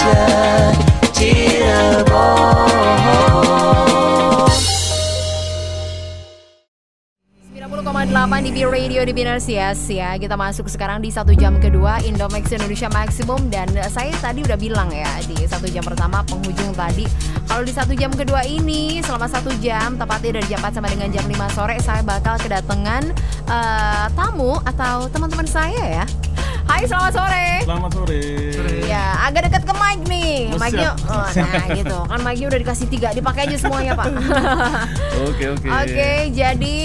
Indonesia, Cirebon. 90,8 di B-Radio di Binars ya. Kita masuk sekarang di 1 jam kedua Indomax Indonesia Maximum. Dan saya tadi udah bilang ya di 1 jam pertama penghujung tadi, kalau di 1 jam kedua ini selama 1 jam, tepatnya dari jam 4 sampai dengan jam 5 sore, saya bakal kedatangan tamu atau teman-teman saya ya. Hai, selamat sore. Selamat sore. Ya, agak dekat ke mic nih. Mic-nya, nah gitu. Kan mic-nya udah dikasih 3, dipakai aja semuanya, Pak. Oke, jadi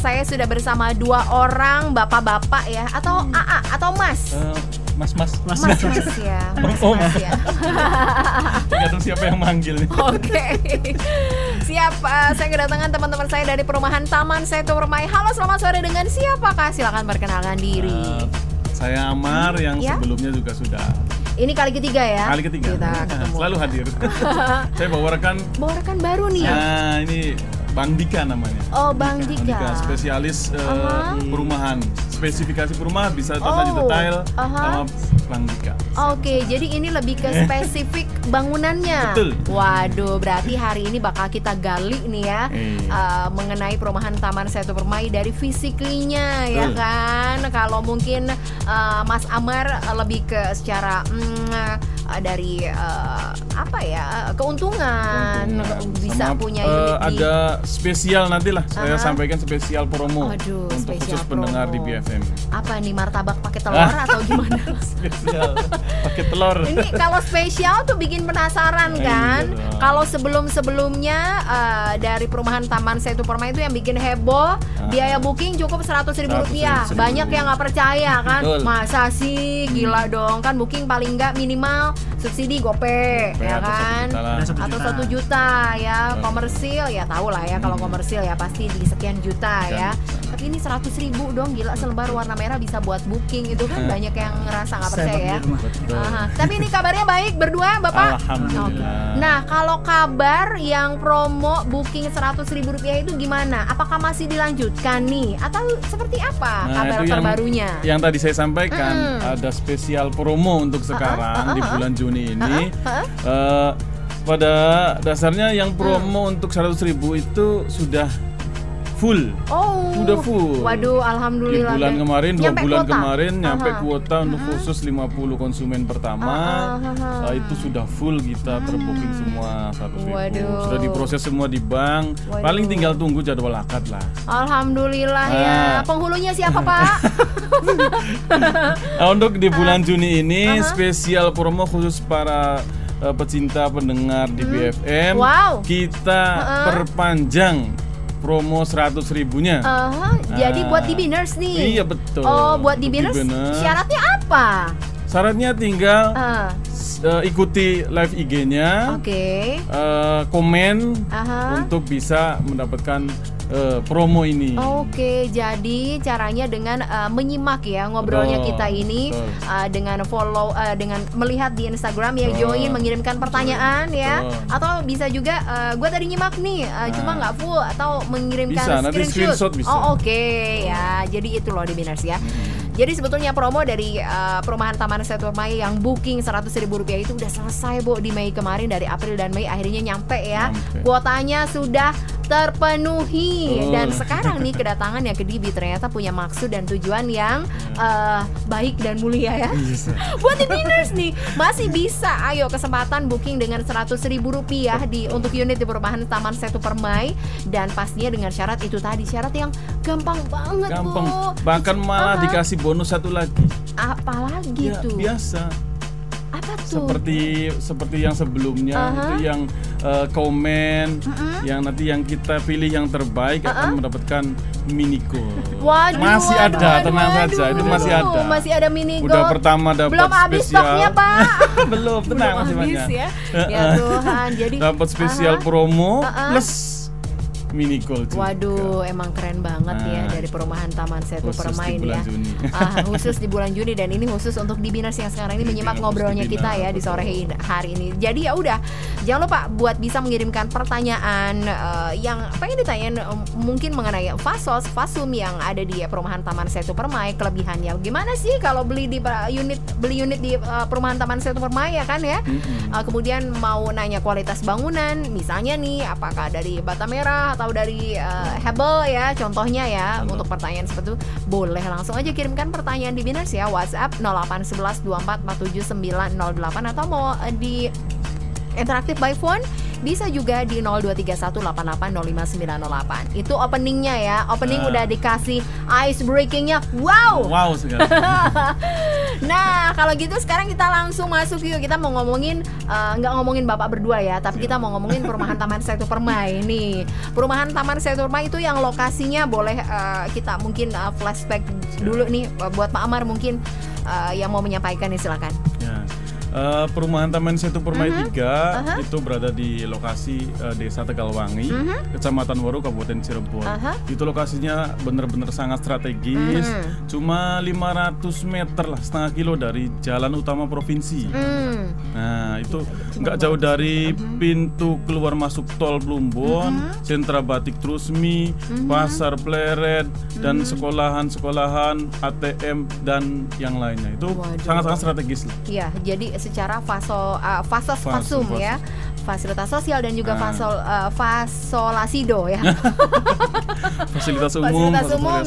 saya sudah bersama 2 orang bapak-bapak ya, atau AA atau Mas. Mas Ya. Mas ya. Tergantung siapa yang manggil nih. Oke. Siap, saya kedatangan teman-teman saya dari perumahan Taman Setu Permai. Halo, selamat sore, dengan siapakah? Silakan perkenalkan diri. Saya Amar yang sebelumnya juga sudah. Ini kali ketiga ya? Kali ketiga. Kita ketemu. Selalu hadir. Saya bawa rekan baru nih ya? Nah, ini Bang Dika namanya. Oh, Bang Dika. Spesialis perumahan. Spesifikasi perumahan bisa tanya detail sama Bang Dika. Oke, jadi ini lebih ke spesifik bangunannya. Betul. Waduh, berarti hari ini bakal kita gali nih ya mengenai perumahan Taman Setu Permai dari fisiklinya ya kan. Kalau mungkin Mas Amar lebih ke secara dari apa ya, keuntungan. Bisa sama, punya unit ada spesial nantilah saya sampaikan spesial promo. Aduh, untuk spesial khusus pendengar di BFM. Apa nih, martabak pakai telur atau gimana? Spesial pakai telur. Ini kalau spesial tuh bikin penasaran kan. Kalau sebelumnya dari perumahan Taman Setu Permai itu yang bikin heboh, biaya booking cukup Rp100.000. Banyak yang nggak percaya kan. Masa sih, gila dong, kan booking paling nggak minimal subsidi GoPay ya kan, atau 1 juta ya. Komersil ya tahu lah ya, kalau komersil ya pasti di sekian juta ya. Tapi ini 100.000 dong, gila, selebar warna merah bisa buat booking, itu kan banyak yang ngerasa nggak percaya ya. Tapi ini kabarnya baik berdua Bapak. Alhamdulillah. Nah, kalau kabar yang promo booking Rp100.000 itu gimana? Apakah masih dilanjutkan nih atau seperti apa kabar terbarunya? Yang tadi saya sampaikan ada spesial promo untuk sekarang di bulan Juni ini. Pada dasarnya yang promo untuk 100.000 itu sudah full. Sudah full. Waduh, alhamdulillah. Di bulan kemarin, 2 bulan kuota. kemarin nyampe kuota untuk khusus 50 konsumen pertama. Itu sudah full, kita terbooking semua 100.000. Sudah diproses semua di bank. Paling tinggal tunggu jadwal akad lah. Alhamdulillah ya. Penghulunya siapa, Pak? Untuk di bulan Juni ini spesial promo khusus para pecinta pendengar di BFM. Kita perpanjang promo 100.000-nya. Jadi buat di Binars nih. Iya, betul. Buat di Binars. Syaratnya apa? Syaratnya tinggal ikuti live IG-nya. Komen untuk bisa mendapatkan promo ini. Jadi caranya dengan menyimak ya ngobrolnya kita ini, dengan follow, dengan melihat di Instagram ya, join, mengirimkan pertanyaan ya, atau bisa juga gue tadi nyimak nih, cuma nggak full, atau mengirimkan screenshot. Bisa. Ya, jadi itu loh di Binars ya. Jadi sebetulnya promo dari perumahan Taman Setu Permai yang booking Rp100.000 itu udah selesai, Bu, di Mei kemarin. Dari April dan Mei akhirnya nyampe ya. Kuotanya sudah terpenuhi. Dan sekarang nih kedatangan yang ke DB ternyata punya maksud dan tujuan yang baik dan mulia ya. Buat di Binars nih masih bisa, ayo kesempatan booking dengan Rp100.000 untuk unit di perumahan Taman Setu Permai, dan pastinya dengan syarat itu tadi, syarat yang gampang banget, Bu. Bahkan malah dikasih bonus satu lagi. Apalagi tuh? Biasa. Apa tuh? Seperti yang sebelumnya itu yang komen, yang nanti yang kita pilih yang terbaik akan mendapatkan mini gold. Masih ada, tenang saja, itu masih ada. Masih ada mini gold. Udah pertama dapat belum habis stoknya, Pak. Belum, tenang, masih banyak. Ya. Ya Tuhan, jadi dapat spesial promo plus mini gold juga. Waduh, emang keren banget ya dari perumahan Taman Setu Permai ini ya. Khusus di bulan Juni, dan ini khusus untuk Dibiners yang sekarang ini menyimak ngobrolnya kita ya di sore hari ini. Jadi ya udah, jangan lupa buat bisa mengirimkan pertanyaan yang pengen ditanyain mungkin mengenai fasum yang ada di perumahan Taman Setu Permai, kelebihannya gimana sih kalau beli unit di perumahan Taman Setu Permai ya kan ya. Kemudian mau nanya kualitas bangunan, misalnya nih apakah dari bata merah atau dari Hebel ya contohnya ya. Untuk pertanyaan seperti itu boleh langsung aja kirimkan pertanyaan di Biners ya, WhatsApp 0811 24 47 908, atau mau di interaktif by phone bisa juga di 0231 88 05 908. Itu openingnya ya. Opening udah dikasih ice breakingnya. Wow sekali. Nah kalau gitu sekarang kita langsung masuk yuk. Kita mau ngomongin nggak ngomongin bapak berdua ya, tapi kita mau ngomongin perumahan Taman Setu Permai nih. Perumahan Taman Setu Permai itu yang lokasinya boleh kita mungkin flashback dulu nih buat Pak Amar mungkin yang mau menyampaikan nih, silakan. Perumahan Taman Setu Permai 3 itu berada di lokasi Desa Tegalwangi, Kecamatan Waru, Kabupaten Cirebon. Itu lokasinya benar-benar sangat strategis, cuma 500 meter lah, setengah kilo dari jalan utama provinsi. Nah itu nggak jauh dari pintu keluar masuk tol Plumbon, sentra batik Trusmi, pasar Pleret, dan sekolahan-sekolahan, ATM dan yang lainnya. Itu sangat-sangat strategis lah. Iya, jadi secara fasum ya, fasilitas sosial dan juga fasolasido ya. Fasilitas umum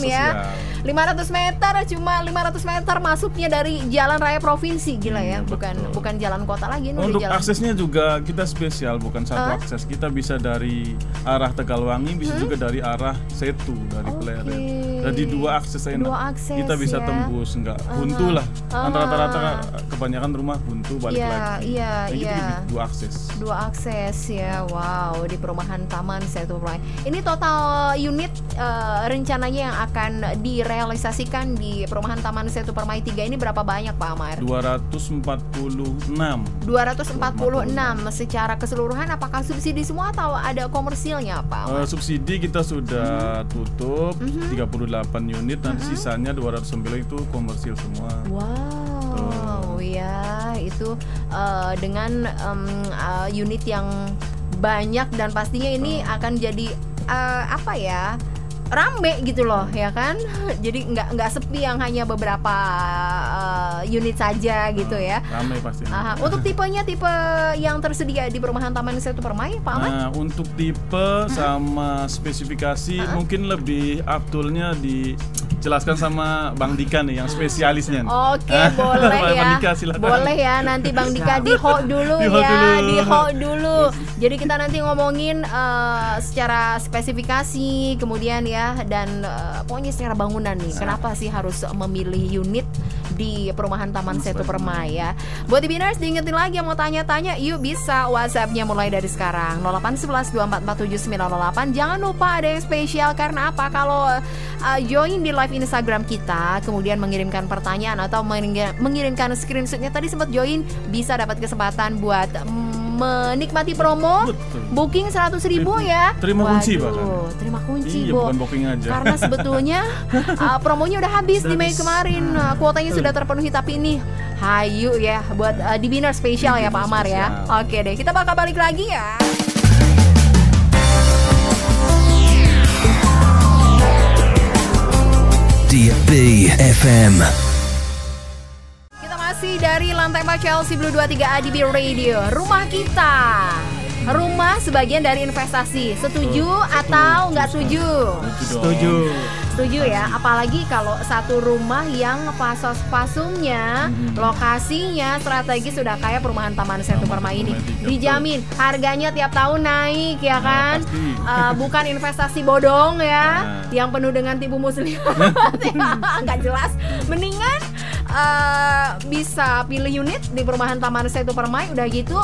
ya. 500 meter, cuma 500 meter masuknya dari jalan raya provinsi, gila ya. Bukan jalan kota lagi. Untuk aksesnya juga kita spesial, bukan satu akses. Kita bisa dari arah Tegalwangi, bisa juga dari arah Setu, dari Pleret. Jadi dua akses enak. Kita bisa tembus, nggak buntu lah. Rata-rata kebanyakan rumah buntu balik lagi. Iya. Dua akses ya. Wow, di perumahan Taman Setu Permai. Ini total unit rencananya yang akan direalisasikan di perumahan Taman Setu Permai 3 ini berapa banyak Pak Amar? 246 secara keseluruhan. Apakah subsidi semua atau ada komersilnya Pak Amar? Subsidi kita sudah tutup 38 unit, dan sisanya 209 itu komersil semua. Wow, ya itu dengan unit yang banyak, dan pastinya ini akan jadi rame gitu loh ya kan. Jadi nggak sepi yang hanya beberapa unit saja gitu ya. Rame pasti. Untuk tipe yang tersedia di perumahan Taman Setu Permai Pak Ahmad? Nah untuk tipe sama spesifikasi mungkin lebih afdolnya dijelaskan sama Bang Dika nih yang spesialisnya nih. Oke, boleh ya. Dika, boleh ya, nanti Bang Dika di-hold dulu di-hold dulu. Jadi kita nanti ngomongin secara spesifikasi, kemudian ya, dan pokoknya secara bangunan nih. Kenapa sih harus memilih unit di perumahan Taman Setu Permai ya? Buat Dibiners, diingetin lagi yang mau tanya-tanya, yuk bisa WhatsApp-nya mulai dari sekarang 0811 2447 908. Jangan lupa ada yang spesial, karena apa? Kalau join di live Instagram kita, kemudian mengirimkan pertanyaan atau mengirimkan screenshotnya, tadi sempat join, bisa dapat kesempatan buat menikmati promo. Booking 100.000 ya. Terima kunci bahkan. Terima kunci, Bo. Bukan booking aja. Karena sebetulnya promonya udah habis di Mei kemarin. Kuotanya sudah terpenuhi, tapi ini hayu ya buat Dibiners spesial ya Pak Amar ya. Oke deh, kita bakal balik lagi ya. DBFM. Masih dari lantai 4 Chelsea Blue 23 ADB Radio. Rumah kita, rumah sebagian dari investasi. Setuju atau nggak setuju? Setuju ya, apalagi kalau satu rumah yang fasumnya, lokasinya strategis sudah kayak perumahan Taman Setu Permai ini. Dijamin harganya tiap tahun naik ya kan. Bukan investasi bodong ya, yang penuh dengan tipu muslihat. Nggak jelas. Mendingan bisa pilih unit di perumahan Taman Setu Permai. Udah gitu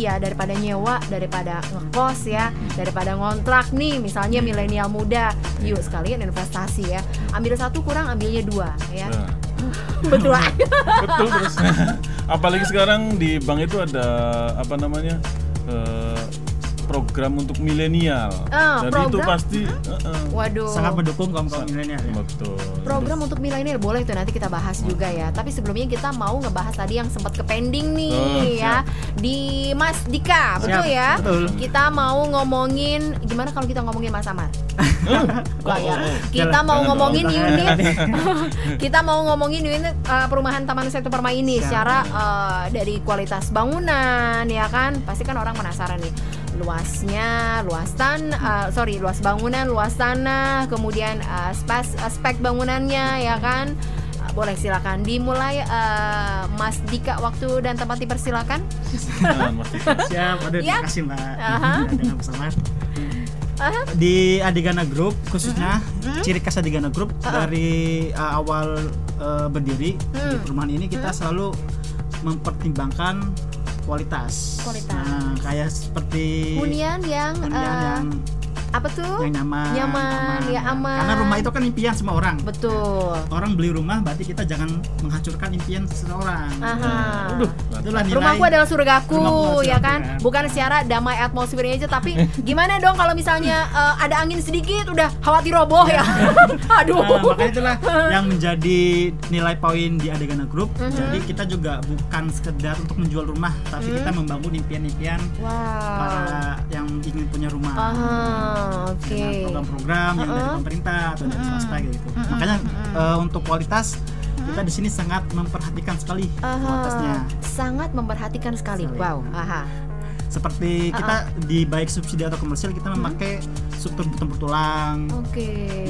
ya, daripada nyewa, daripada ngekos ya, daripada ngontrak nih, misalnya milenial muda, yuk sekalian investasi ya. Ambil satu kurang, ambilnya dua ya. Betul. Betul terus. Apalagi sekarang di bank itu ada apa namanya, program untuk milenial. Jadi itu pasti waduh, sangat mendukung kaum milenial ya. Betul. Program untuk milenial boleh tuh nanti kita bahas juga ya. Tapi sebelumnya kita mau ngebahas tadi yang sempat ke pending nih ya di Mas Dika, betul ya? Betul. Kita mau ngomongin gimana kalau kita ngomongin Mas Amar? Kita mau ngomongin unit. Kita mau ngomongin unit perumahan Taman Setu Permai ini secara dari kualitas bangunan ya kan. Pasti kan orang penasaran nih. Luas bangunan, luas tanah, kemudian spek bangunannya ya kan. Boleh silakan dimulai Mas Dika, waktu dan tempat dipersilakan. Siap, terima kasih Mbak. Dengan pesawat. Di Adigana Group khususnya ciri khas Adigana Group dari awal berdiri di perumahan ini kita selalu mempertimbangkan kualitas. Nah, kayak seperti hunian yang apa tuh? Yang nyaman, ya aman. Karena rumah itu kan impian semua orang. Betul. Orang beli rumah berarti kita jangan menghancurkan impian seseorang. Itulah nilai. Rumahku adalah surgaku, ya kan? Bukan secara damai atmosfernya aja, tapi gimana dong kalau misalnya ada angin sedikit udah khawatir roboh ya. Aduh. Makanya itulah yang menjadi nilai poin di Adigana Group. Jadi kita juga bukan sekedar untuk menjual rumah, tapi kita membangun impian-impian para yang ingin punya rumah. Dengan program-program yang dari pemerintah atau dari swasta gitu. Makanya untuk kualitas kita di sini sangat memperhatikan sekali kualitasnya. Sangat memperhatikan sekali. Wow. Seperti kita di baik subsidi atau komersial kita memakai struktur beton bertulang.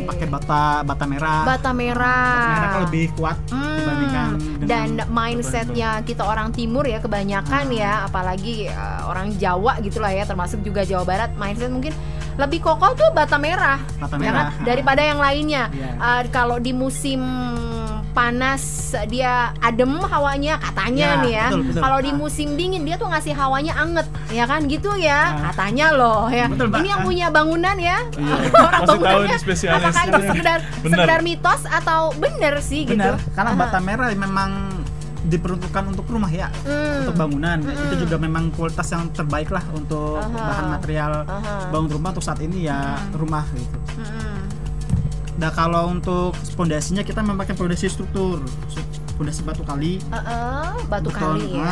Pakai bata merah. Bata merah kan lebih kuat dibandingkan dan mindsetnya kita orang timur ya kebanyakan ya, apalagi orang Jawa gitulah ya, termasuk juga Jawa Barat, mindset mungkin lebih kokoh tuh bata merah. Ya kan? Daripada yang lainnya. Kalau di musim panas dia adem hawanya katanya nih ya. Kalau di musim dingin dia tuh ngasih hawanya anget, ya kan gitu ya. Katanya loh ya. Ini yang punya bangunan ya. Orang bangunannya apakah itu sekedar mitos atau bener sih gitu? Bener, karena bata merah memang diperuntukkan untuk rumah ya, untuk bangunan. Itu juga memang kualitas yang terbaik lah untuk bahan material bangun rumah untuk saat ini ya, rumah gitu. Nah kalau untuk pondasinya kita memakai pondasi struktur, pondasi batu kali,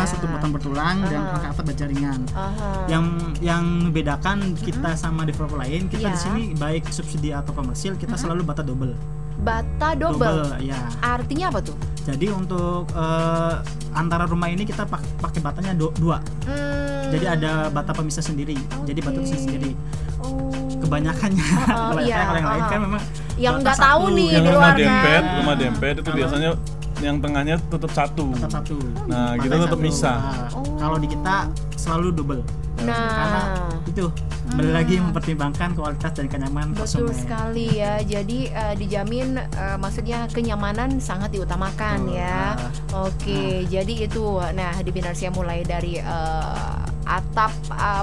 satu beton bertulang dan pakai atap berjaringan. Yang membedakan kita sama developer lain, kita di sini baik subsidi atau komersil kita selalu bata double. Bata double ya. Artinya apa tuh? Jadi untuk antara rumah ini kita pakai batanya dua. Jadi ada bata pemisah sendiri. Jadi bata pemisah sendiri. Kebanyakannya kalau yang lain kan memang yang nggak tahu nih di luar kan. Rumah dempet itu biasanya yang tengahnya tetap satu. Nah, kita tetap misah. Kalau di kita selalu double. Karena itu balik lagi mempertimbangkan kualitas dan kenyamanan konsumen. Betul sekali ya. Jadi dijamin maksudnya kenyamanan sangat diutamakan ya. Jadi itu. Nah, di Binarsia mulai dari atap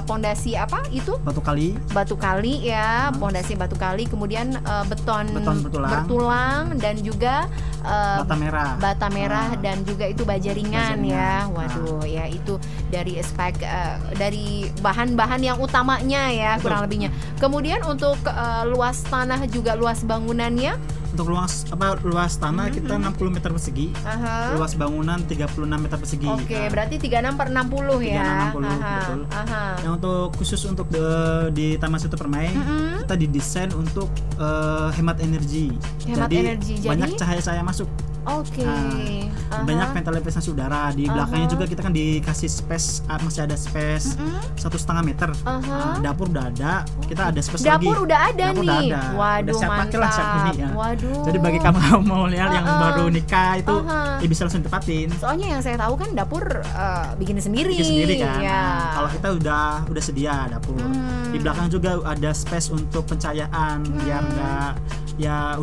pondasi apa itu? Batu kali ya, pondasi batu kali, kemudian beton bertulang dan juga bata merah dan juga itu baja ringan ya. Waduh ya, itu dari spek dari bahan-bahan yang utamanya ya kurang lebihnya. Kemudian untuk luas tanah juga luas bangunannya. Untuk luas tanah kita 60 meter persegi, luas bangunan 36 meter persegi. Berarti 36 per 60 ya. 360 betul. Yang untuk khusus untuk di Taman Setu Permai kita didesain untuk hemat energi. Jadi banyak cahaya masuk. Banyak ventilasi udara di belakangnya juga kita kan dikasih space, masih ada space 1,5 meter. Dapur udah ada, kita ada space lagi. Dapur udah ada nih. Waduh, mantap. Jadi bagi kamu milenial yang baru nikah itu bisa langsung tepatin. Soalnya yang saya tahu kan dapur bikin sendiri kan. Kalau kita udah sedia dapur. Di belakang juga ada space untuk pencahayaan biar enggak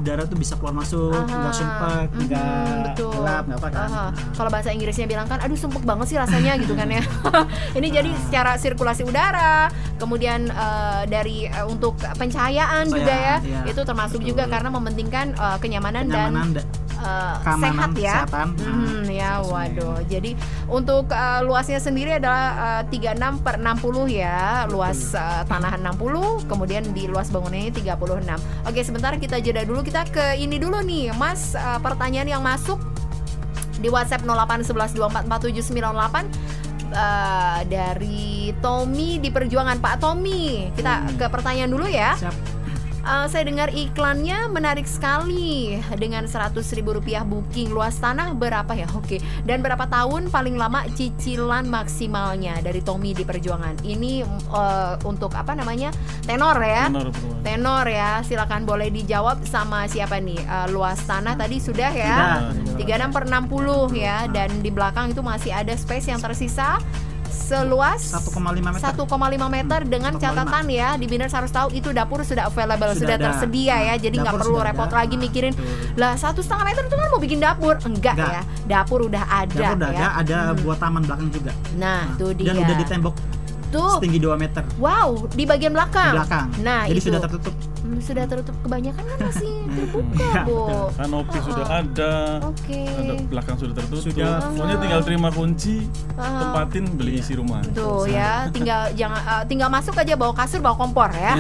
udara tuh bisa keluar masuk, enggak sumpek, enggak gelap, enggak apa kan. Kalau bahasa Inggrisnya bilang kan aduh sumpek banget sih rasanya gitu kan ya. Ini jadi secara sirkulasi udara, kemudian dari untuk pencahayaan juga ya. Itu termasuk juga karena mementingkan kenyamanan dan sehat ya. Ya, waduh. Jadi untuk luasnya sendiri adalah 36/60 ya, luas tanah 60, kemudian di luas bangunannya 36. Oke, sebentar kita jeda dulu, kita ke ini dulu nih, Mas, pertanyaan yang masuk di WhatsApp 0811244798 dari Tommy di Perjuangan. Pak Tommy, kita ke pertanyaan dulu ya. Siap. Saya dengar iklannya menarik sekali dengan Rp100.000 booking. Luas tanah berapa ya? Oke. Dan berapa tahun paling lama cicilan maksimalnya? Dari Tommy di Perjuangan. Ini untuk apa namanya? Tenor ya? Tenor ya. Silakan boleh dijawab sama siapa nih? Luas tanah tadi sudah ya? 36/60 ya. Dan di belakang itu masih ada space yang tersisa seluas 1,5 meter dengan catatan ya, di Biners harus tahu itu dapur sudah available, sudah tersedia ya, jadi nggak perlu repot lagi mikirin lah 1,5 meter itu kan mau bikin dapur, enggak ya, dapur udah ada. Ada buat taman belakang juga. Nah, tuh dia. Dan udah ditembok setinggi 2 meter. Wow, di bagian belakang. Nah, jadi itu sudah tertutup. Sudah tertutup, kebanyakan kan masih terbuka, Bu. Kanopi sudah ada. Ada belakang sudah tertutup. Pokoknya tinggal terima kunci, tempatin, beli isi rumah. Tuh ya, tinggal masuk aja, bawa kasur, bawa kompor ya.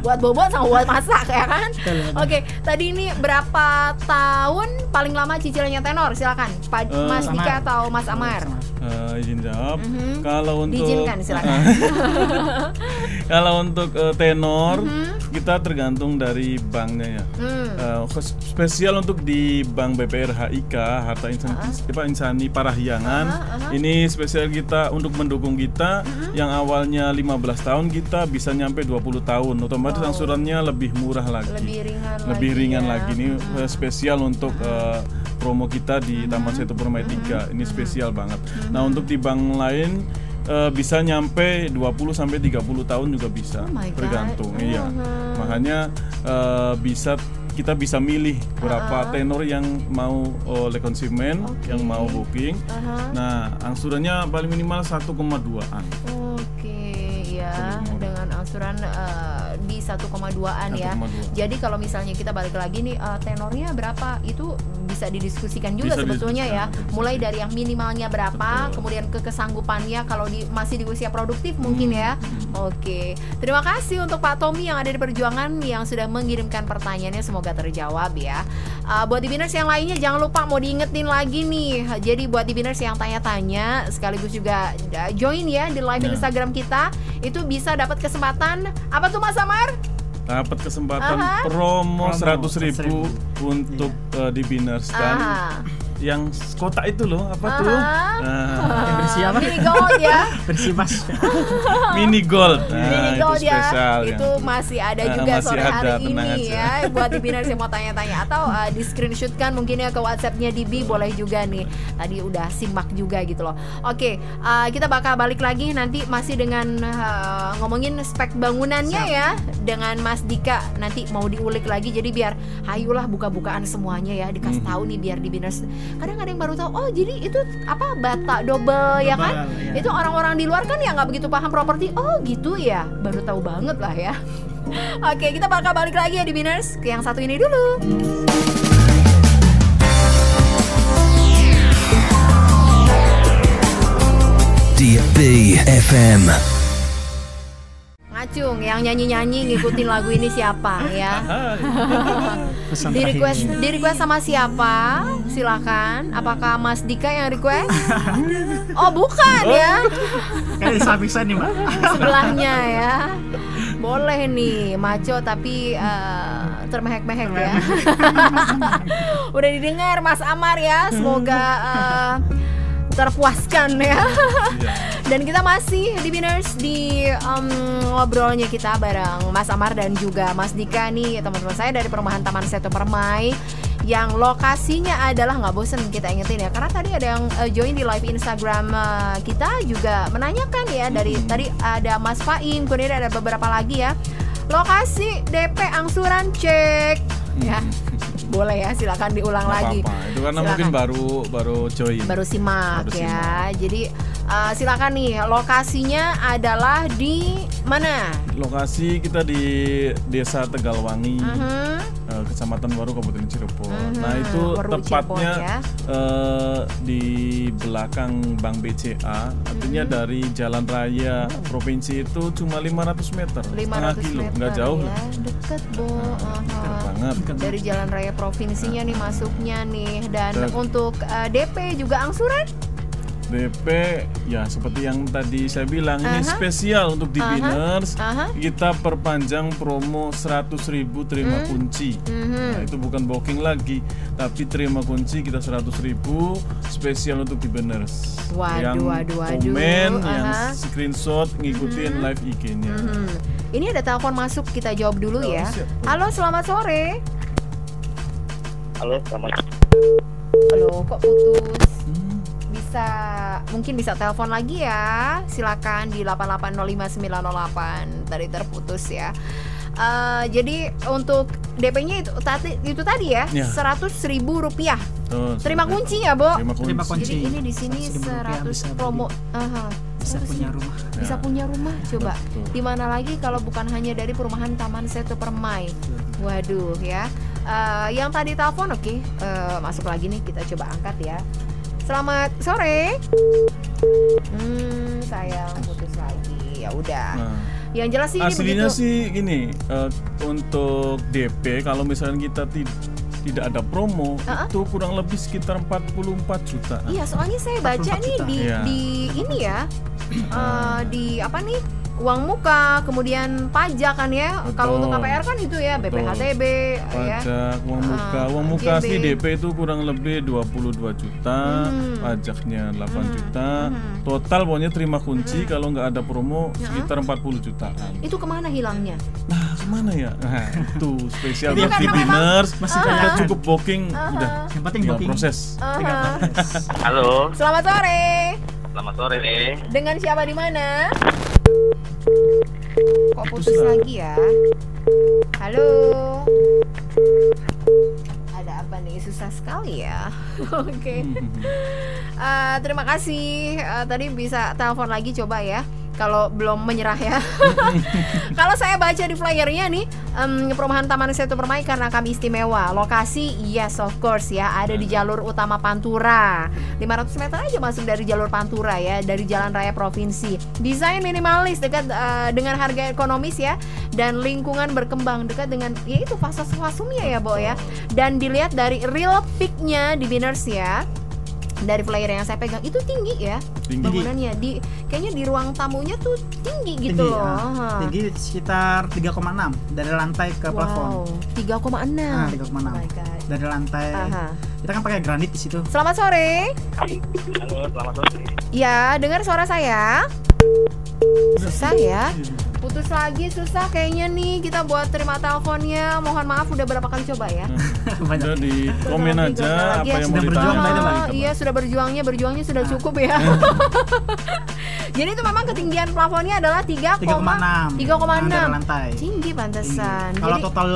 Buat bobot sama buat masak ya kan. Oke, tadi ini berapa tahun paling lama cicilannya tenor? Silakan, Pak Mas Dika atau Mas Amar. Izin jawab. Kalau untuk diizinkan silakan. Kalau untuk tenor kita tergantung dari banknya ya. Spesial untuk di Bank BPR HIK, Harta Insani Parahyangan. Ini spesial kita untuk mendukung kita yang awalnya 15 tahun kita bisa nyampe 20 tahun. Otomatis angsurannya lebih murah lagi. Lebih ringan lagi. Ini spesial untuk promo kita di Taman Setu Permai 3. Ini spesial banget. Nah, untuk di bank lain bisa nyampe 20-30 tahun juga bisa, tergantung. Iya. Makanya kita bisa milih berapa tenor yang mau oleh konsumen, yang mau booking. Nah, angsurannya paling minimal 1,2-an. Dengan angsuran di 1,2-an ya. Jadi kalau misalnya kita balik lagi nih, tenornya berapa itu bisa didiskusikan juga sebetulnya ya. Mulai dari yang minimalnya berapa, kemudian ke kesanggupannya kalau masih di usia produktif mungkin ya. Oke. Terima kasih untuk Pak Tommy yang ada di Perjuangan yang sudah mengirimkan pertanyaannya, semoga terjawab ya. Buat Dibiners yang lainnya jangan lupa mau diingetin lagi nih. Jadi buat Dibiners yang tanya-tanya sekaligus juga join ya di live Instagram kita, itu bisa dapat kesempatan apa tuh Mas Amar? Dapat kesempatan promo 100.000 untuk Dibiners kan. Yang kotak itu loh, apa tuh? Yang berisi apa? Mini gold ya. Berisi mas. Mini gold. Mini gold itu spesial, ya. Itu masih ada juga masih sore ada, hari ini ya. Buat Dibiners yang mau tanya-tanya atau di screenshotkan mungkin ya ke WhatsApp-nya Dibi, boleh juga nih. Tadi udah simak juga gitu loh. Oke, kita bakal balik lagi nanti masih dengan ngomongin spek bangunannya ya dengan Mas Dika. Nanti mau diulik lagi, jadi biar hayulah buka-bukaan semuanya ya, dikasih tahu nih biar Dibiners. Kadang ada yang baru tahu, oh jadi itu apa bata double ya kan? Ya. Itu orang-orang di luar kan ya nggak begitu paham properti. Oh gitu ya, baru tahu banget lah ya. Oke, kita bakal balik lagi ya Dibiners ke yang satu ini dulu. DB FM. Acung yang nyanyi-nyanyi ngikutin lagu ini siapa ya? Di request sama siapa? Silakan. Apakah Mas Dika yang request? Oh bukan ya? Kayak bisa nih Mbak. Sebelahnya ya. Boleh nih, maco tapi termehek-mehek ya. Udah didengar Mas Amar ya. Semoga terpuaskan ya. Dan kita masih di Biners di ngobrolnya kita bareng Mas Amar dan juga Mas Dika nih, teman-teman saya dari Perumahan Taman Setu Permai yang lokasinya adalah, nggak bosen kita ingetin ya, karena tadi ada yang join di live Instagram kita juga menanyakan ya, dari tadi ada Mas Faim, kemudian ada beberapa lagi ya, lokasi DP angsuran cek ya. Boleh ya, silakan diulang lagi. Itu karena silakan. Mungkin baru join. Baru simak ya. Jadi silakan nih, lokasinya adalah di mana? Lokasi kita di Desa Tegalwangi. Kecamatan Waru, Kabupaten Cirebon. Nah itu Waru, tepatnya Cirebon, di belakang Bank BCA, artinya dari Jalan Raya Provinsi itu cuma 500 meter, 500 kilo, meter nggak jauh ya, lah. deket Bo. Deket banget. Dari Jalan Raya Provinsinya nih masuknya nih. Dan untuk DP juga angsuran? DP ya seperti yang tadi saya bilang, ini spesial untuk di Biners. Kita perpanjang promo 100.000 terima kunci. Nah itu bukan booking lagi, tapi terima kunci kita 100.000 spesial untuk di Biners. Yang komen, yang screenshot ngikutin live IG-nya. Ini ada telepon masuk, kita jawab dulu ya. Siap. Halo, selamat sore. Halo, selamat. Halo, kok putus? Mungkin bisa telepon lagi ya. Silakan di 8805908. Tadi terputus ya. Jadi untuk DP-nya itu tadi ya, 100.000 rupiah. Terima kunci ya, Bo. Terima kunci. Jadi ini di sini 100 promo. Bisa punya rumah. Bisa punya rumah, coba. Di mana lagi kalau bukan hanya dari perumahan Taman Setu Permai. Waduh ya. Yang tadi telepon masuk lagi nih, kita coba angkat ya. Selamat sore. Sayang putus lagi. Ya udah. Yang jelas sih aslinya ini sih gini, untuk DP kalau misalnya kita tidak ada promo itu kurang lebih sekitar 44 juta. Iya, soalnya saya baca nih di ini ya. Di apa nih? Uang muka, kemudian pajak kan ya. Kalau untuk KPR kan itu ya BPHTB pajak, uang muka asli DP itu kurang lebih 22 juta, pajaknya 8 juta. Total pokoknya terima kunci kalau nggak ada promo sekitar 40 jutaan. Itu kemana hilangnya? Nah, kemana ya? Nah, itu spesial buat Biners. Masih cukup booking, udah. Yang penting tinggal booking. Proses. Halo. Selamat sore. Selamat sore. Dengan siapa di mana? Kok putus lagi ya? Halo. Ada apa nih? Susah sekali ya. Oke. Terima kasih. Tadi bisa telepon lagi coba ya. Kalau belum menyerah ya. Kalau saya baca di flyernya nih, perumahan Taman Setu Permai karena kami istimewa. Lokasi yes of course ya, ada di jalur utama Pantura. 500 meter aja masuk dari jalur Pantura ya, dari Jalan Raya Provinsi. Desain minimalis, dekat dengan harga ekonomis ya, dan lingkungan berkembang dekat dengan yaitu fasum-fasumnya ya, Bo ya. Dan dilihat dari real peak-nya di Biners ya. Dari flyer yang saya pegang itu tinggi ya, bangunannya kayaknya di ruang tamunya tuh tinggi gitu loh. Tinggi sekitar 3,6 dari lantai ke plafon. 3,6. 3,6. Oh dari lantai. Kita kan pakai granit di situ. Selamat sore. Halo, selamat sore. Ya, dengar suara saya? Susah ya. Putus lagi, susah kayaknya nih kita buat terima teleponnya. Mohon maaf udah berapa kali coba ya. Udah di komen aja apa yang mau ditanya. Iya, sudah berjuangnya sudah cukup ya. Jadi itu memang ketinggian plafonnya adalah 3,6. Lantai. Tinggi pantesan. Kalau Jadi total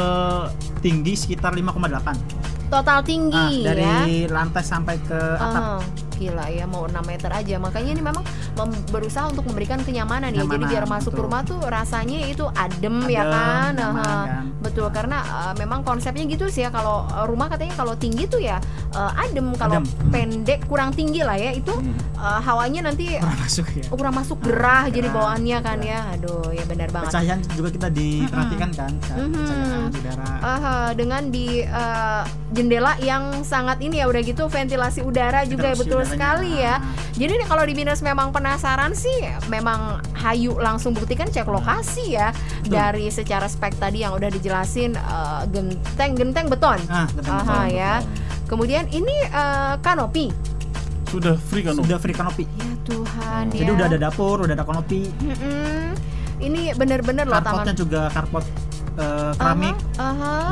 tinggi sekitar 5,8. total tinggi dari ya. Lantai sampai ke atap. Gila ya, mau 6 meter aja. Makanya ini memang berusaha untuk memberikan kenyamanan ya. Jadi biar masuk ke rumah tuh rasanya itu adem ya kan. Betul, karena memang konsepnya gitu sih ya. Kalau rumah katanya kalau tinggi tuh ya adem. Kalau pendek kurang tinggi lah ya itu hawanya nanti kurang masuk gerah jadi bawaannya kan ya. Aduh ya benar banget. Pencahayaan juga kita diperhatikan kan. Pencahayaan udara. Dengan di jendela yang sangat ini ya, udah gitu ventilasi udara juga ya, betul sekali ya. Jadi kalau di Biners memang penasaran sih, memang hayu langsung buktikan, cek lokasi ya. Dari secara spek tadi yang udah dijelasin, genteng beton. Beton. Ya. Kemudian ini kanopi. Sudah free kanopi. Ya Tuhan ya. Jadi udah ada dapur, udah ada kanopi. Ini bener-bener loh taman. Karpotnya juga karpot keramik,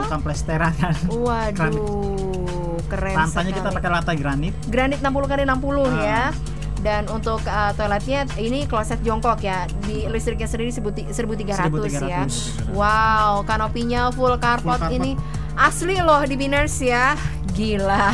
bukan plesteran kan. Waduh, keren. Lantainya sekali. kita pakai lantai granit 60x60 ya. Dan untuk toiletnya ini kloset jongkok ya. Di listriknya sendiri 1.300 ya. Wow, kanopinya full karpot ini. asli loh di Biners ya. Gila.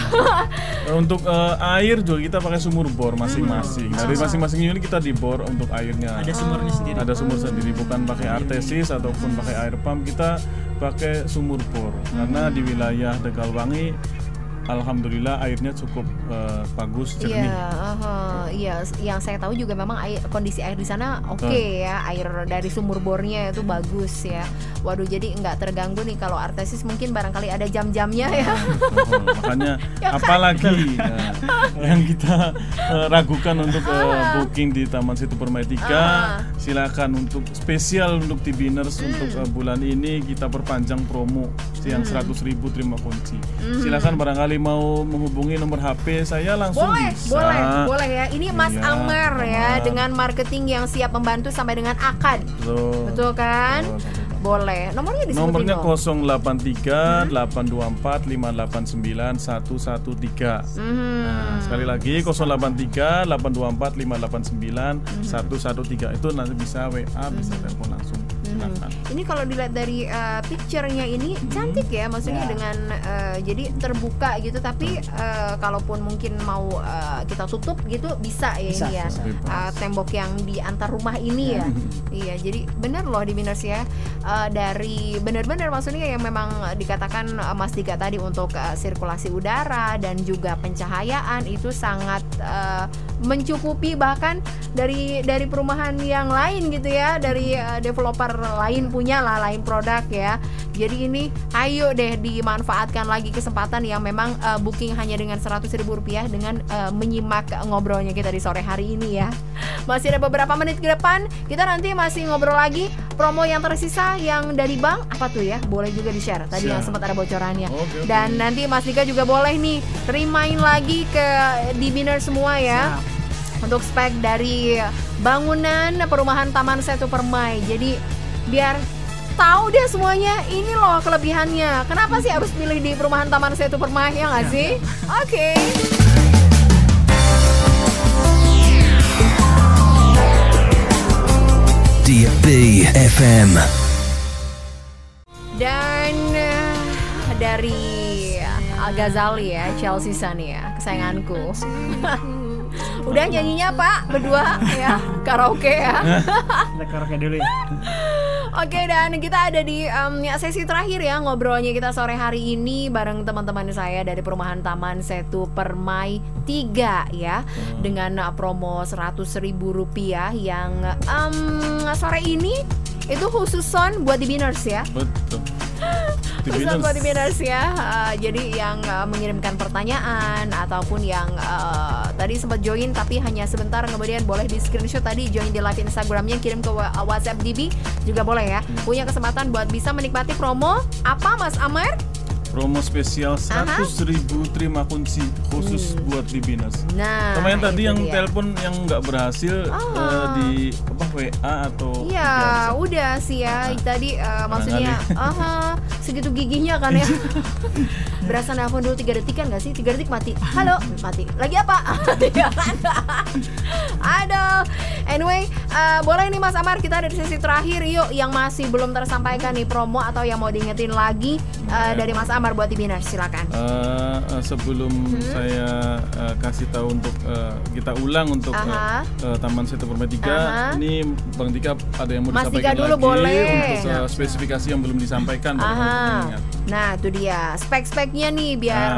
Untuk air juga kita pakai sumur bor masing-masing. Dari masing-masing unit kita dibor untuk airnya. Ada sumurnya sendiri. Ada sumur sendiri, bukan pakai artesis ataupun pakai air pump. Kita pakai sumur bor. Karena di wilayah Tegalwangi alhamdulillah airnya cukup bagus, jernih. Iya, yang saya tahu juga memang kondisi air di sana oke ya, air dari sumur bornya itu bagus ya. Waduh, jadi nggak terganggu nih kalau artesis mungkin barangkali ada jam-jamnya ya. Makanya apalagi yang kita ragukan untuk booking di Taman Setu Permai 3, silakan untuk spesial untuk di Biners untuk bulan ini kita perpanjang promo yang 100.000 terima kunci. Silakan barangkali mau menghubungi nomor HP saya langsung bisa. Boleh ya. Ini Mas Amar ya, dengan marketing yang siap membantu sampai dengan akad. Betul kan? Boleh. Nomornya disebutin. Nomornya 083 824 589 113. Nah, sekali lagi 083 824 589 113. Itu nanti bisa WA, bisa telepon langsung. Ini kalau dilihat dari picture-nya ini cantik ya, maksudnya dengan jadi terbuka gitu, tapi kalaupun mungkin mau kita tutup gitu bisa ya, ini ya. Tembok yang di antar rumah ini ya. Iya, jadi benar loh di Biners ya. Dari benar-benar maksudnya yang memang dikatakan Mas Dika tadi untuk sirkulasi udara dan juga pencahayaan itu sangat mencukupi, bahkan dari perumahan yang lain gitu ya, dari developer lain punya lah lain produk ya. Jadi ini ayo deh dimanfaatkan lagi kesempatan yang memang booking hanya dengan Rp100.000 dengan menyimak ngobrolnya kita di sore hari ini ya. Masih ada beberapa menit ke depan, kita nanti masih ngobrol lagi promo yang tersisa yang dari bank apa tuh ya, boleh juga di share tadi yang sempat ada bocorannya. Dan nanti Mas Dika juga boleh nih remind lagi ke di Biners semua ya. Untuk spek dari bangunan perumahan Taman Setu Permai. Jadi biar tahu deh semuanya, ini loh kelebihannya. Kenapa sih harus pilih di perumahan Taman Setu Permai, ya nggak sih? Oke. DAB FM. Dan dari Al-Ghazali ya, Chelsea Sun ya, kesayanganku. Udah nyanyinya Pak berdua ya, karaoke ya. Kita karaoke dulu ya. Oke, dan kita ada di sesi terakhir ya ngobrolnya kita sore hari ini bareng teman-teman saya dari perumahan Taman Setu Permai 3 ya, dengan promo Rp100.000 yang sore ini itu khususon buat di Biners ya. Betul. Khusus buat di Biners ya. Jadi yang mengirimkan pertanyaan ataupun yang tadi sempat join tapi hanya sebentar, kemudian boleh di screenshot tadi join di live Instagramnya, kirim ke WhatsApp DB juga boleh ya. Punya kesempatan buat bisa menikmati promo apa Mas Amar? Promo spesial 100.000 terima kunci khusus buat di Biners. Nah, sama yang tadi yang dia. Telepon yang nggak berhasil di WA atau iya udah sih ya tadi maksudnya segitu gigihnya kan ya. Berasa nelfon dulu 3 detik kan nggak sih? 3 detik mati. Halo, mati. Lagi apa? Aduh. Anyway, boleh nih Mas Amar, kita ada di sesi terakhir. Yuk, yang masih belum tersampaikan nih promo atau yang mau diingetin lagi dari Mas Amar buat di Biners, silakan. Sebelum saya kasih tahu untuk kita ulang untuk Taman Setu Permai 3, ini Bang Dika ada yang mau Mas disampaikan Dika dulu lagi boleh. untuk spesifikasi yang belum disampaikan. Nah, itu dia spek-speknya nih biar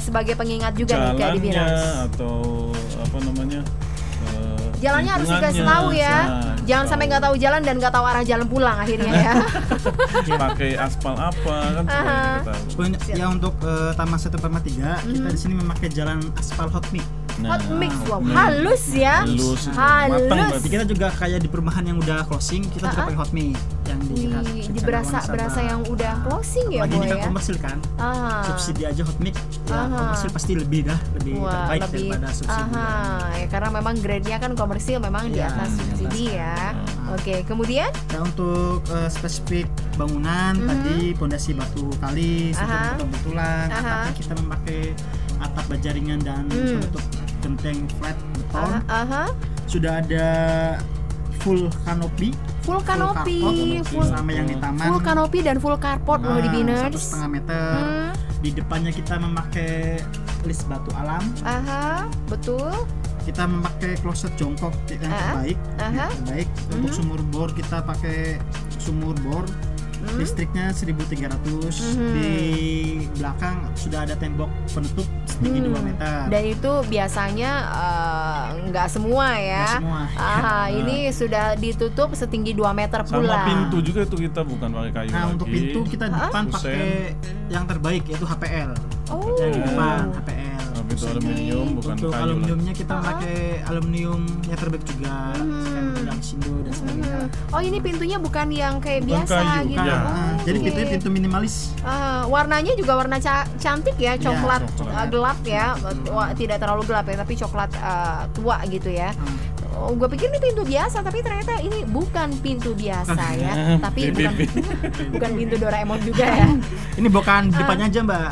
sebagai pengingat juga nih kayak di Biners. Atau apa namanya? Jalannya harus dikasih tahu ya. Jangan sampai nggak tahu jalan dan nggak tahu arah jalan pulang akhirnya ya. Pakai aspal apa kan supaya kita tahu. Ya untuk Taman Setu Permai 3 kita di sini memakai jalan aspal hot mix. Hot mix, wow, halus ya. Halus. Berarti kita juga kayak di perumahan yang udah closing, kita juga pakai hot mix yang di berasa yang udah closing ya, Boy. Ini kan ya. komersil kan. Subsidi aja hot mix. Ya, komersil pasti lebih terbaik daripada subsidi. Ya, karena memang grade-nya kan komersil memang di atas subsidi ya. Oke, kemudian untuk spesifik bangunan tadi pondasi batu kali, struktur betulan, atapnya kita memakai atap baja ringan dan penutup genteng flat beton. Sudah ada full kanopi, full sama yang di taman. Full kanopi dan full carport loh di Biners. 1,5 meter. Di depannya kita memakai list batu alam. Betul. Kita memakai kloset jongkok yang terbaik. Untuk sumur bor kita pakai sumur bor. Listriknya 1.300. Di belakang sudah ada tembok penutup setinggi 2 meter. Dan itu biasanya nggak semua ya. Ini sudah ditutup setinggi 2 meter pula. Sama pintu juga itu kita bukan pakai kayu lagi. Untuk pintu kita depan pakai yang terbaik yaitu HPL. Yang di depan HPL. Pintu aluminium bukan untuk kayu. Aluminiumnya kita pakai aluminium yang terbaik juga. Dan Sindo dan sebagainya. Ini pintunya bukan yang kayak bukan biasa kayu, gitu. Jadi pintunya pintu minimalis. Warnanya juga warna cantik ya, coklat gelap ya. Tidak terlalu gelap ya, tapi coklat tua gitu ya. Gue pikir ini pintu biasa, tapi ternyata ini bukan pintu biasa ya. Tapi bukan pintu Doraemon juga ya. Ini bukan depannya aja Mbak.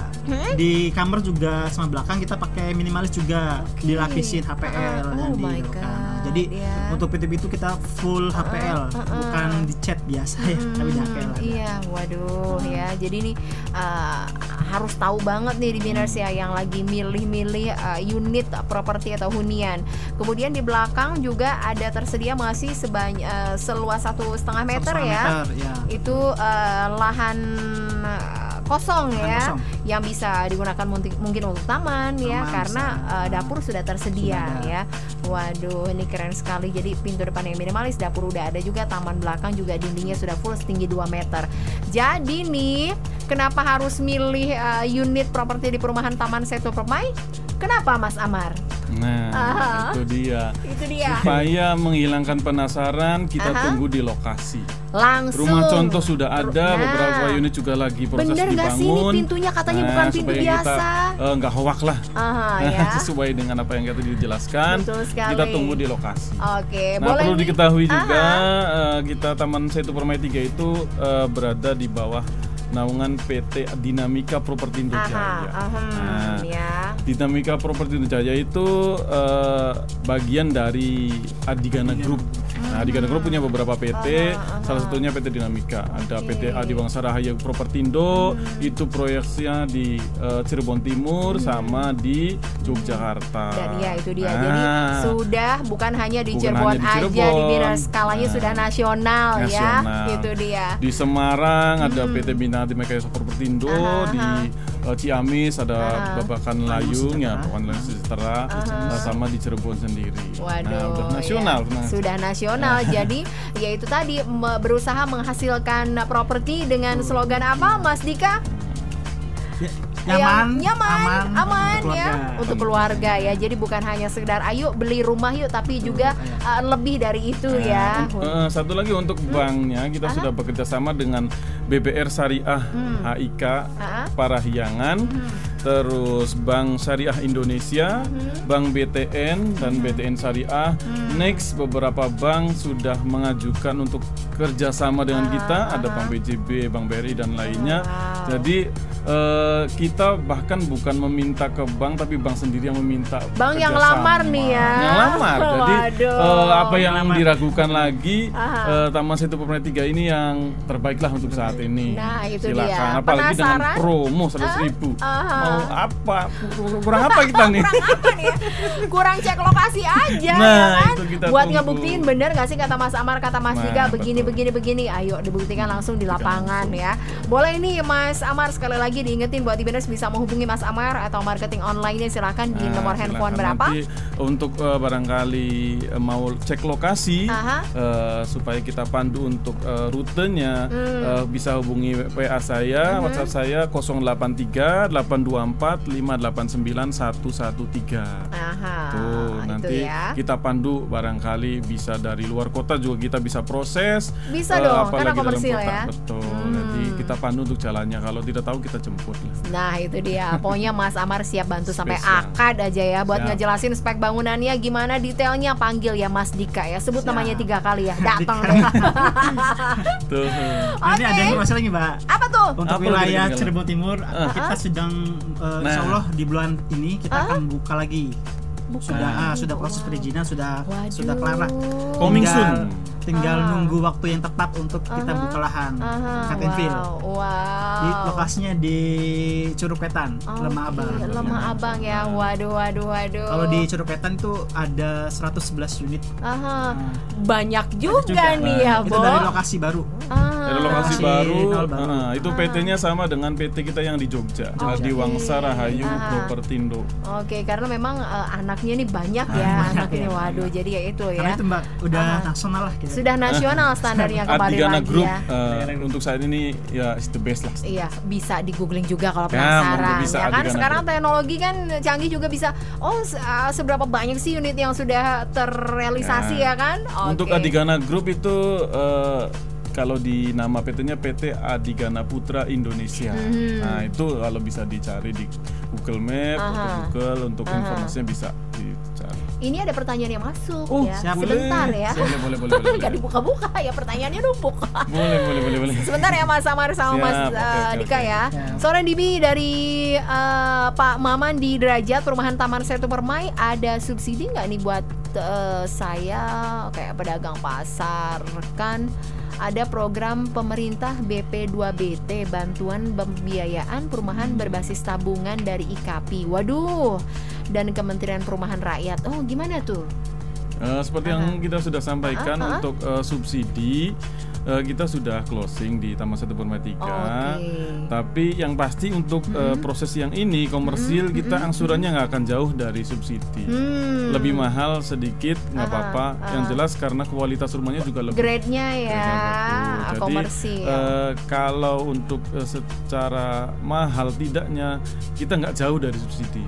Di kamar juga sama belakang kita pakai minimalis juga, dilapisin HPL. Oh my god. Jadi untuk pintu-pintu kita full HPL, bukan dicat biasa ya, tapi di HPL. Iya, waduh ya. Jadi ini harus tahu banget nih di Biners ya yang lagi milih-milih unit properti atau hunian. Kemudian di belakang juga ada tersedia masih seluas 1,5 meter ya. Itu lahan kosong ya, yang bisa digunakan mungkin untuk taman ya, karena dapur sudah tersedia ya. Waduh, ini keren sekali. Jadi pintu depan yang minimalis, dapur udah ada juga, taman belakang juga dindingnya sudah full setinggi 2 meter. Jadi nih, kenapa harus milih unit properti di perumahan Taman Setu Permai? Kenapa Mas Amar? Nah, itu dia. Supaya menghilangkan penasaran, kita tunggu di lokasi. Langsung. Rumah contoh sudah ada, beberapa unit juga lagi proses dibangun. Bener gak sih ini pintunya katanya bukan pintu biasa? Kita nggak hoak lah. Ya. Sesuai dengan apa yang kita dijelaskan. Betul sekali. Kita tunggu di lokasi. Oke, nah, perlu diketahui juga kita Taman Setu Permai 3 itu berada di bawah naungan PT Dinamika Properti Indojaya. Dinamika Properti Indojaya itu bagian dari Adigana Group. Nah, Adigana Group punya beberapa PT, salah satunya PT Dinamika. Ada PT Adiwangsa Rahaya Propertindo, itu proyeksinya di Cirebon Timur sama di Yogyakarta. Dan ya itu dia. Jadi sudah bukan hanya di Cirebon aja, di Biners, skalanya sudah nasional ya. Itu dia. Di Semarang ada PT Bina di Mekayasa Propertindo, di Ciamis ada Babakan Layung ya, Babakan Layung Sejahtera, sama di Cirebon sendiri. Waduh, udah nasional. Sudah nasional. Jadi ya itu tadi berusaha menghasilkan properti dengan slogan apa Mas Dika? Nyaman, aman ya untuk keluarga ya. Jadi bukan hanya sekedar ayo beli rumah yuk, tapi juga lebih dari itu ya. Satu lagi untuk banknya, kita sudah bekerja sama dengan BBR Syariah HIK Parahyangan, terus Bank Syariah Indonesia, Bank BTN dan BTN Syariah. Next, beberapa bank sudah mengajukan untuk kerjasama dengan kita, ada Bank BJB, Bank BRI dan lainnya. Jadi kita bahkan bukan meminta ke bank, tapi bank sendiri yang meminta. Bank yang lamar nih ya. Yang lamar. Jadi apa yang diragukan lagi, Taman Setu Permai 3 ini yang terbaik lah untuk saat ini. Nah itu silakan. dia. Apalagi dengan promo 100.000. Mau apa? Kurang apa kita nih? Kurang cek lokasi aja ya kan. Buat ngebuktiin bener gak sih kata Mas Amar, kata Mas Dika, begini. Ayo dibuktikan langsung di lapangan ya. Boleh nih Mas Amar, sekali lagi diingetin buat Biners bisa menghubungi Mas Amar atau marketing online-nya, silakan di nomor handphone berapa? Nanti untuk barangkali mau cek lokasi supaya kita pandu untuk rutenya, bisa hubungi WA saya, WhatsApp saya 083 824 589 113. Tuh nanti ya. Kita pandu, barangkali bisa dari luar kota juga kita bisa proses. Bisa dong, karena komersil ya. Betul. Nanti kita pandu untuk jalannya. Kalau tidak tahu kita jemput lah. Nah itu dia. Pokoknya Mas Amar siap bantu sampai akad aja ya. Buat ngejelasin spek bangunannya gimana detailnya, panggil ya Mas Dika ya. Sebut namanya 3 kali ya. Datang deh. Tuh. Ini ada informasi lagi Mbak. Apa tuh? Untuk wilayah Cirebon Timur kita sedang insya Allah di bulan ini kita akan buka lagi. Sudah proses perizinan sudah kelar lah. Coming soon. tinggal nunggu waktu yang tepat untuk kita buka lahan. Cut-and-fill. Di lokasinya di Curug Wetan, Lemah Abang. Lemah Abang ya. Waduh. Kalau di Curug Wetan itu ada 111 unit. Banyak juga nih ya, Bo. Itu dari lokasi baru. Dari lokasi baru. baru. Itu PT-nya sama dengan PT kita yang di Jogja, di Wangsa Rahayu Propertindo. Oke, karena memang anaknya nih banyak ya, anaknya. Waduh, jadi ya itu ya. Karena itu Mbak udah nasional lah kita. Sudah nasional standarnya kembali Adigana lagi Group ya. Untuk saat ini ya is the best lah. Iya, bisa di googling juga kalau penasaran. Bisa Ya kan Adigana sekarang Group. teknologi kan canggih juga bisa. Seberapa banyak sih unit yang sudah terrealisasi ya kan? Untuk Oke. Adigana Group itu kalau di nama PT-nya PT Adigana Putra Indonesia. Nah, itu kalau bisa dicari di Google Map atau Google untuk informasinya bisa dicari. Ini ada pertanyaan yang masuk ya. Sebentar ya. Boleh. Nggak dibuka-buka ya, pertanyaannya numpuk. Boleh. Sebentar ya Mas Samar sama Mas Dika ya. Sore Dibi dari Pak Maman di Derajat Perumahan Taman Setu Permai, ada subsidi nggak nih buat saya kayak pedagang pasar? Kan ada program pemerintah BP2BT, bantuan pembiayaan perumahan berbasis tabungan dari IKAPI. Waduh, dan Kementerian Perumahan Rakyat. Oh, gimana tuh? Seperti yang kita sudah sampaikan untuk subsidi, kita sudah closing di Taman Setu Permai 3. Tapi yang pasti untuk proses yang ini komersil kita angsurannya nggak akan jauh dari subsidi. Lebih mahal sedikit nggak apa-apa. Yang jelas karena kualitas rumahnya juga lebih. Grade-nya ya, Jadi, komersil. Kalau untuk secara mahal tidaknya kita nggak jauh dari subsidi.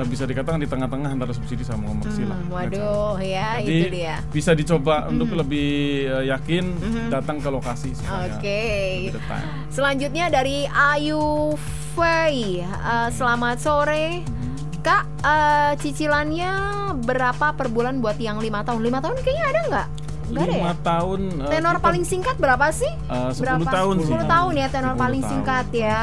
Bisa dikatakan di tengah-tengah antara subsidi sama komersil lah. Waduh ya. Jadi, itu dia. bisa dicoba untuk lebih yakin datang ke lokasi supaya lebih detail. Selanjutnya dari Ayu Fei, selamat sore Kak, cicilannya berapa per bulan buat yang 5 tahun? 5 tahun kayaknya ada nggak? Nggak ada ya? 5 tahun tenor paling singkat berapa sih? 10 tahun sih. 10 tahun ya tenor 10 paling tahun. singkat ya.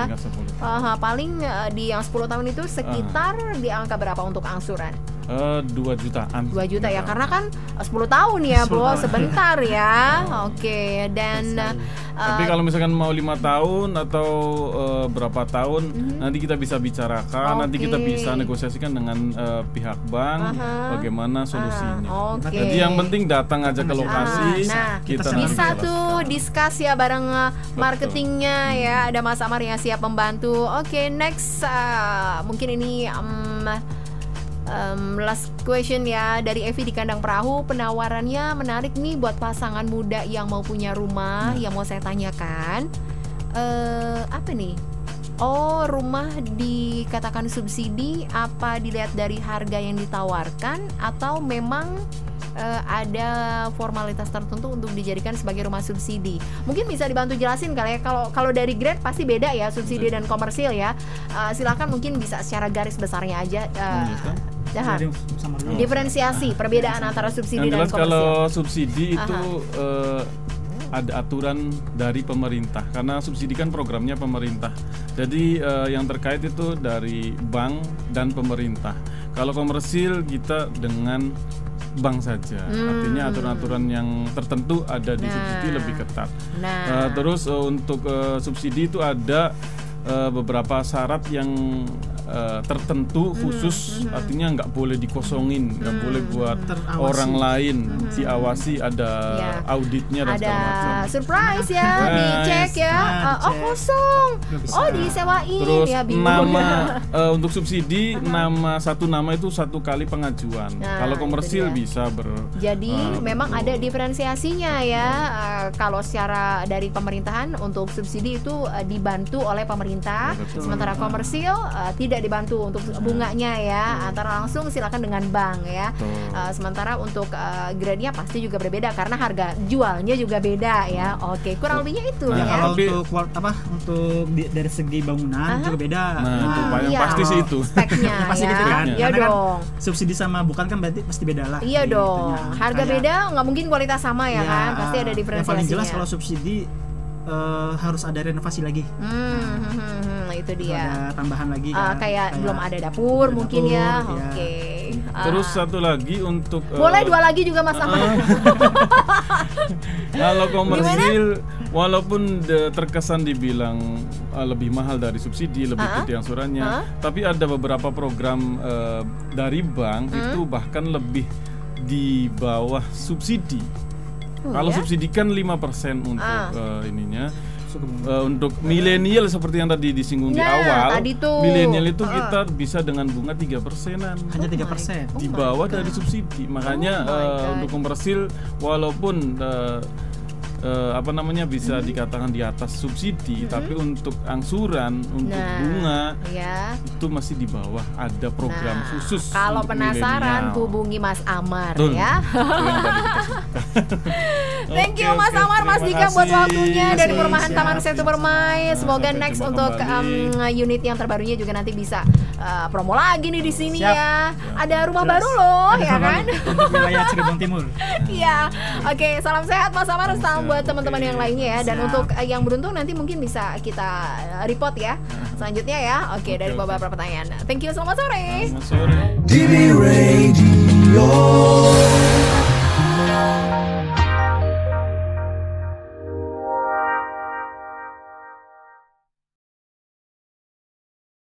Paling 10 di yang 10 tahun itu sekitar di angka berapa untuk angsuran? 2 jutaan. 2 juta ya, karena kan 10 tahun ya, Bro, sebentar ya. Oke, dan tapi kalau misalkan mau 5 tahun atau berapa tahun, nanti kita bisa bicarakan, nanti kita bisa negosiasikan dengan pihak bank bagaimana solusinya. Jadi yang penting datang aja ke lokasi, kita bisa tuh discuss ya bareng marketingnya ya. Ada Mas Amar yang siap membantu. Oke, next mungkin ini last question ya dari Evi di Kandang Perahu. Penawarannya menarik nih buat pasangan muda yang mau punya rumah. Yang mau saya tanyakan apa nih? Oh, rumah dikatakan subsidi, apa dilihat dari harga yang ditawarkan atau memang ada formalitas tertentu untuk dijadikan sebagai rumah subsidi? Mungkin bisa dibantu jelasin kali ya. Kalau dari grade pasti beda ya, subsidi dan komersil ya. Silakan mungkin bisa secara garis besarnya aja. Diferensiasi perbedaan antara subsidi dan komersil. Kalau subsidi itu ada aturan dari pemerintah, karena subsidi kan programnya pemerintah. Jadi yang terkait itu dari bank dan pemerintah. Kalau komersil kita dengan bank saja, artinya aturan-aturan yang tertentu ada di subsidi lebih ketat. Terus untuk subsidi itu ada beberapa syarat yang tertentu khusus, artinya nggak boleh dikosongin, nggak boleh buat orang lain diawasi, ada auditnya dan segala macam. Surprise ya, dicek ya. Oh kosong, oh disewain. Terus ya, nama untuk subsidi satu nama itu 1 kali pengajuan. Kalau komersil bisa jadi memang ada diferensiasinya ya. Kalau secara dari pemerintahan untuk subsidi itu dibantu oleh pemerintah, sementara komersil tidak dibantu untuk bunganya ya, antara langsung silakan dengan bank ya. Sementara untuk grade-nya pasti juga berbeda karena harga jualnya juga beda ya. Oke, kurang lebihnya itu ya. Kalau untuk dari segi bangunan juga beda. Yang pasti sih itu speknya pasti ya. gitu kan. Iya dong. Kan subsidi sama bukan kan berarti pasti beda lah. Iya dong. Harga beda nggak mungkin kualitas sama ya kan. Pasti ada diferensiasinya. Yang paling jelas kalau subsidi harus ada renovasi lagi. Itu dia. Ada tambahan lagi kan. Kayak belum ada dapur mungkin ya. Oke. Terus satu lagi untuk boleh 2 lagi juga Mas Amar. Kalau komersil walaupun terkesan dibilang lebih mahal dari subsidi, lebih gede angsurannya, tapi ada beberapa program dari bank itu bahkan lebih di bawah subsidi. Kalau subsidi kan 5% untuk ininya. Untuk milenial seperti yang tadi disinggung di awal, milenial itu kita bisa dengan bunga 3%-an. Hanya 3%. Di bawah dari subsidi. Makanya untuk komersil walaupun bisa dikatakan di atas subsidi, tapi untuk angsuran, untuk bunga itu masih di bawah. Ada program khusus. Kalau penasaran hubungi Mas Amar ya. Thank you Mas Amar, Mas Dika buat waktunya dari Perumahan Taman Setu Permai. Semoga next untuk unit yang terbarunya juga nanti bisa promo lagi nih di sini ya. Ada rumah baru loh ya kan. Untuk wilayah Cirebon Timur. Iya. Oke, salam sehat Mas Amar, salam buat teman-teman yang lainnya ya. Dan untuk yang beruntung nanti mungkin bisa kita report ya selanjutnya ya. Oke, dari beberapa pertanyaan. Thank you, selamat sore. Selamat sore. DB Radio.